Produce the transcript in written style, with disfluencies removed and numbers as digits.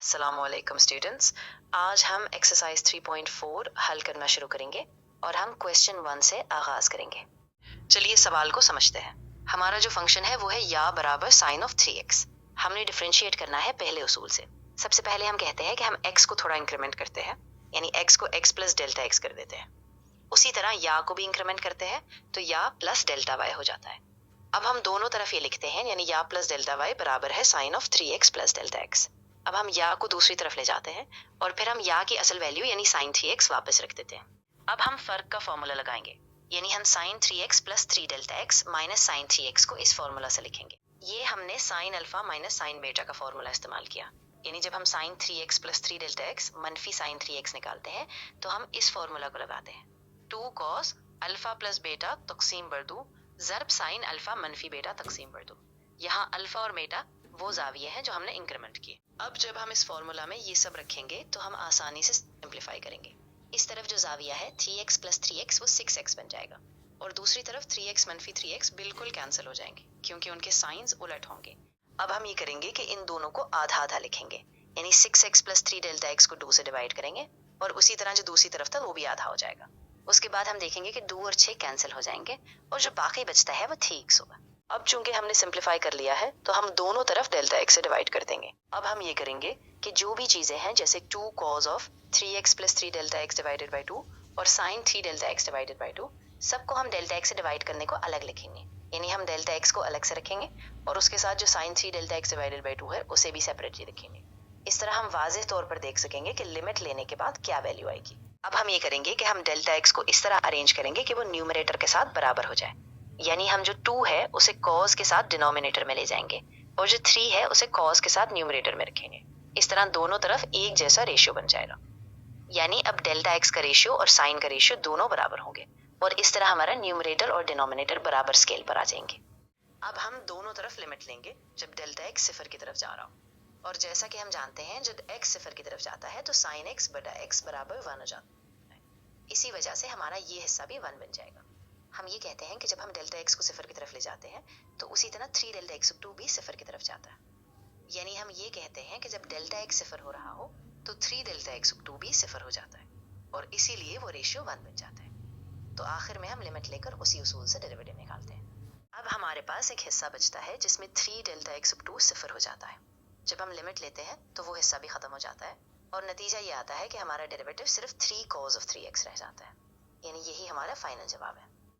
अस्सलामुअलैकुम स्टूडेंट्स, आज हम एक्सरसाइज 3.4 हल करना शुरू करेंगे और हम क्वेश्चन 1 से आगाज करेंगे। चलिए सवाल को समझते हैं। हमारा जो फंक्शन है वो है या बराबर साइन ऑफ 3x। हमने डिफरेंशिएट करना है पहले उसूल से। सबसे पहले हम कहते हैं कि हम x को थोड़ा इंक्रीमेंट करते हैं, यानी x को x प्लस डेल्टा x कर देते हैं। उसी तरह या को भी इंक्रीमेंट करते हैं तो या प्लस डेल्टा y हो जाता है। अब हम दोनों तरफ ये लिखते हैं, यानी या प्लस डेल्टा y बराबर है sine of 3x plus delta x। अब हम या को दूसरी तरफ ले जाते हैं और फिर हम या की असल वैल्यू यानी साइन 3x वापस रख देते हैं। अब हम फर्क का फॉर्मूला लगाएंगे, यानी हम sine 3x plus 3 delta x minus sine 3x को इस फॉर्मूला से लिखेंगे। ये हमने sine alpha minus sine beta का फॉर्मूला इस्तेमाल किया, यानी जब हम sine 3x plus 3 delta x मनफी साइन 3x निकालते हैं तो हम इस फॉर्मूला को लगाते हैं। 2 cos अल्फा प्लस बेटा तकसीम बर 2 ज़र्ब साइन अल्फा मनफी बेटा तकसीम बर 2। यहाँ अल्फा और बेटा वो जाविये हैं जो हमने इंक्रीमेंट किए। अब जब हम इस फॉर्मूला में ये सब रखेंगे तो हम आसानी से सिंप्लीफाई करेंगे। इस तरफ जो जाविया है 3x प्लस 3x वो 6x बन जाएगा और दूसरी तरफ 3x मनफी 3x बिल्कुल कैंसिल हो जाएंगे क्योंकि उनके साइंस उलट होंगे। अब हम ये करेंगे कि इन दोनों को आधा आधा लिखेंगे, यानी 6x प्लस 3 डेल्टा x को 2 से डिवाइड करेंगे और उसी तरह जो दूसरी तरफ था वो भी आधा हो जाएगा। उसके बाद हम देखेंगे कि 2 और 6 कैंसिल हो जाएंगे और जो बाकी बचता है वो 3x होगा। अब चूंकि हमने सिंप्लीफाई कर लिया है तो हम दोनों तरफ डेल्टा x से डिवाइड कर देंगे। अब हम ये करेंगे कि जो भी चीजें हैं जैसे 2 cos of 3x plus 3 delta x divided by 2 और sine 3 delta x divided by 2 सबको हम डेल्टा x से डिवाइड करने को अलग लिखेंगे, यानी हम डेल्टा x को अलग से रखेंगे और उसके साथ जो sine 3 delta x divided by 2 है उसे भी सेपरेटली लिखेंगे। इस तरह हम वाज़ेह तौर पर देख सकेंगे कि लिमिट लेने के बाद क्या वैल्यू आएगी। अब हम ये करेंगे कि हम डेल्टा x को इस तरह अरेंज करेंगे कि वो न्यूमरेटर के साथ बराबर हो जाए, यानी हम जो 2 है उसे cos के साथ डिनोमिनेटर में ले जाएंगे और जो 3 है उसे cos के साथ न्यूमरेटर में रखेंगे। इस तरह दोनों तरफ एक जैसा रेशियो बन जाएगा, यानी अब डेल्टा x का रेशियो और साइन का रेशियो दोनों बराबर होंगे और इस तरह हमारा न्यूमरेटर और डिनोमिनेटर बराबर स्केल पर आ जाएंगे। अब हम दोनों तरफ लिमिट लेंगे जब डेल्टा x सिफर की तरफ जा रहा हो, और जैसा कि हम जानते हैं जब x सिफर की तरफ जाता है तो साइन x बटा x बराबर 1 हो जाता है। इसी वजह से हमारा ये हिस्सा भी 1 बन जाएगा। हम ये कहते हैं कि जब हम डेल्टा x को सिफर की तरफ ले जाते हैं तो उसी तरह 3 डेल्टा x 2 भी सिफर की तरफ जाता है, यानी हम ये कहते हैं कि जब डेल्टा x सिफर हो रहा हो तो 3 डेल्टा x 2 भी सिफर हो जाता है और इसीलिए वो रेशियो 1 बन जाता है। तो आखिर में हम लिमिट लेकर उसी उसूल से डेरिवेटिव निकालते हैं। अब हमारे पास एक हिस्सा बचता है जिसमें 3 डेल्टा x 2 सिफर हो जाता है। जब हम लिमिट लेते हैं तो वो हिस्सा भी खत्म हो जाता है और नतीजा ये आता है कि हमारा डेरिवेटिव सिर्फ 3 cos ऑफ 3x रह जाता है, यानी यही हमारा फाइनल जवाब है।